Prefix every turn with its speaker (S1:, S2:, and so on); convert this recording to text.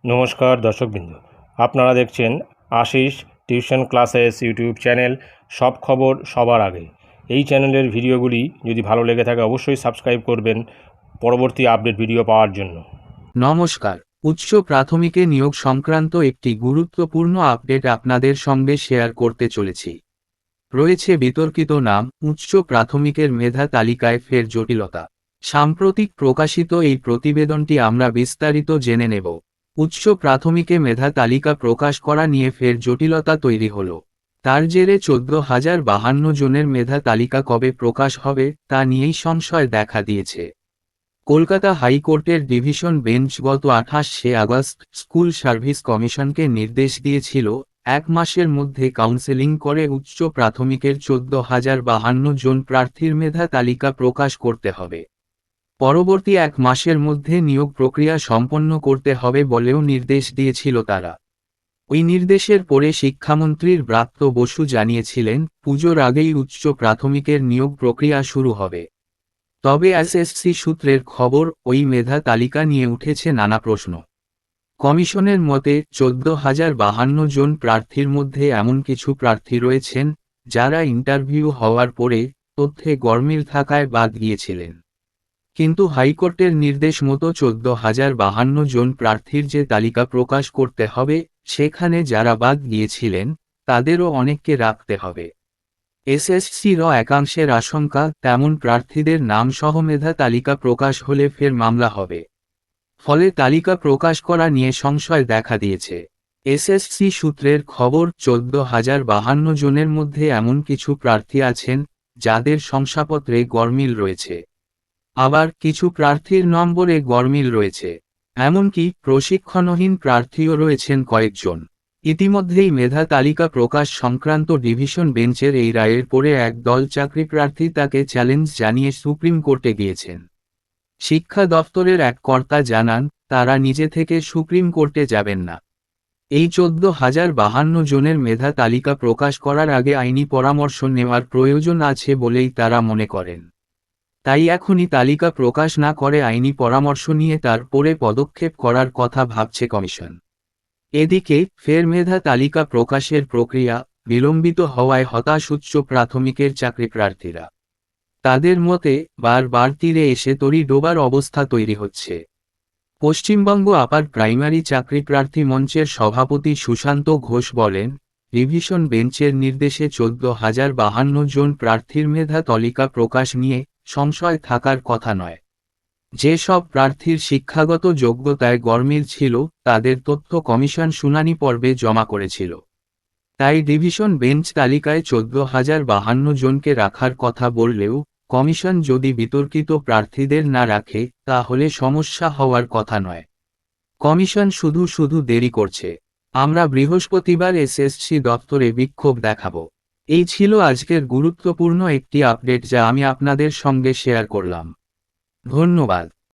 S1: নমস্কার দর্শকবৃন্দ, আপনারা দেখছেন Ashis tuition classes YouTube channel. সব খবর সবার আগে। এই চ্যানেলের ভিডিওগুলি যদি ভালো লেগে থাকে অবশ্যই সাবস্ক্রাইব করবেন পরবর্তী আপডেট ভিডিও পাওয়ার জন্য।
S2: নমস্কার। উচ্চ প্রাথমিকে নিয়োগ সংক্রান্ত একটি গুরুত্বপূর্ণ আপডেট আপনাদের সঙ্গে শেয়ার করতে চলেছি। রয়েছে বিতর্কিত নাম, উচ্চ প্রাথমিকের মেধা তালিকায় ফের জটিলতা। সাম্প্রতিক প্রকাশিত এই প্রতিবেদনটি আমরা বিস্তারিত জেনে নেব। উচ্চ প্রাথমিকে মেধা তালিকা প্রকাশ করা নিয়ে ফের জটিলতা তৈরি হল। তার জেরে 14,052 জনের মেধা তালিকা কবে প্রকাশ হবে তা নিয়েই সংশয় দেখা দিয়েছে। কলকাতা হাইকোর্টের ডিভিশন বেঞ্চ গত 28শে আগস্ট স্কুল সার্ভিস কমিশনকে নির্দেশ দিয়েছিল 1 মাসের মধ্যে কাউন্সেলিং করে উচ্চ প্রাথমিকের 14,052 জন প্রার্থীর মেধা তালিকা প্রকাশ করতে হবে। পরবর্তী 1 মাসের মধ্যে নিয়োগ প্রক্রিয়া সম্পন্ন করতে হবে বলেও নির্দেশ দিয়েছিল তারা। ওই নির্দেশের পরে শিক্ষামন্ত্রীর ব্রাত্য বসু জানিয়েছিলেন পুজোর আগেই উচ্চ প্রাথমিকের নিয়োগ প্রক্রিয়া শুরু হবে। তবে এসএসসি সূত্রের খবর, ওই মেধা তালিকা নিয়ে উঠেছে নানা প্রশ্ন। কমিশনের মতে 14,052 জন প্রার্থীর মধ্যে এমন কিছু প্রার্থী রয়েছেন যারা ইন্টারভিউ হওয়ার পরে তথ্যে গরমিল থাকায় বাদ গিয়েছিলেন। কিন্তু হাইকোর্টের নির্দেশ মতো 14,052 জন প্রার্থীর যে তালিকা প্রকাশ করতে হবে, সেখানে যারা বাদ গিয়েছিলেন তাদেরও অনেককে রাখতে হবে। এসএসসির একাংশের আশঙ্কা, তেমন প্রার্থীদের নাম সহ মেধা তালিকা প্রকাশ হলে ফের মামলা হবে। ফলে তালিকা প্রকাশ করা নিয়ে সংশয় দেখা দিয়েছে। এসএসসি সূত্রের খবর, 14,052 জনের মধ্যে এমন কিছু প্রার্থী আছেন যাদের শংসাপত্রে গরমিল রয়েছে। আবার কিছু প্রার্থীর নম্বরে গরমিল রয়েছে। এমনকি প্রশিক্ষণহীন প্রার্থীও রয়েছেন কয়েকজন। ইতিমধ্যেই মেধা তালিকা প্রকাশ সংক্রান্ত ডিভিশন বেঞ্চের এই রায়ের পরে একদল চাকরি প্রার্থী তাকে চ্যালেঞ্জ জানিয়ে সুপ্রিম কোর্টে গিয়েছেন। শিক্ষা দফতরের এক কর্তা জানান, তারা নিজে থেকে সুপ্রিম কোর্টে যাবেন না। এই 14,052 জনের মেধা তালিকা প্রকাশ করার আগে আইনি পরামর্শ নেওয়ার প্রয়োজন আছে বলেই তারা মনে করেন। তাই এখনই তালিকা প্রকাশ না করে আইনি পরামর্শ নিয়ে তারপরে পদক্ষেপ করার কথা ভাবছে কমিশন। এদিকে ফের মেধা তালিকা প্রকাশের প্রক্রিয়া বিলম্বিত হওয়ায় হতাশ উচ্চ প্রাথমিকের চাকরি প্রার্থীরা। তাদের মতে বারবার তীরে এসে তরি ডোবার অবস্থা তৈরি হচ্ছে। পশ্চিমবঙ্গ আপার প্রাইমারি চাকরি প্রার্থী মঞ্চের সভাপতি সুশান্ত ঘোষ বলেন, ডিভিশন বেঞ্চের নির্দেশে 14,052 জন প্রার্থীর মেধা তালিকা প্রকাশ নিয়ে সংশয় থাকার কথা নয়। যেসব প্রার্থীর শিক্ষাগত যোগ্যতায় গরমিল ছিল তাদের তথ্য কমিশন শুনানি পর্বে জমা করেছিল। তাই ডিভিশন বেঞ্চ তালিকায় 14,052 জনকে রাখার কথা বললেও কমিশন যদি বিতর্কিত প্রার্থীদের না রাখে তাহলে সমস্যা হওয়ার কথা নয়। কমিশন শুধু দেরি করছে। আমরা বৃহস্পতিবার এসএসসি দপ্তরে বিক্ষোভ দেখাব। এই ছিল আজকের গুরুত্বপূর্ণ একটি আপডেট যা আমি আপনাদের সঙ্গে শেয়ার করলাম। ধন্যবাদ।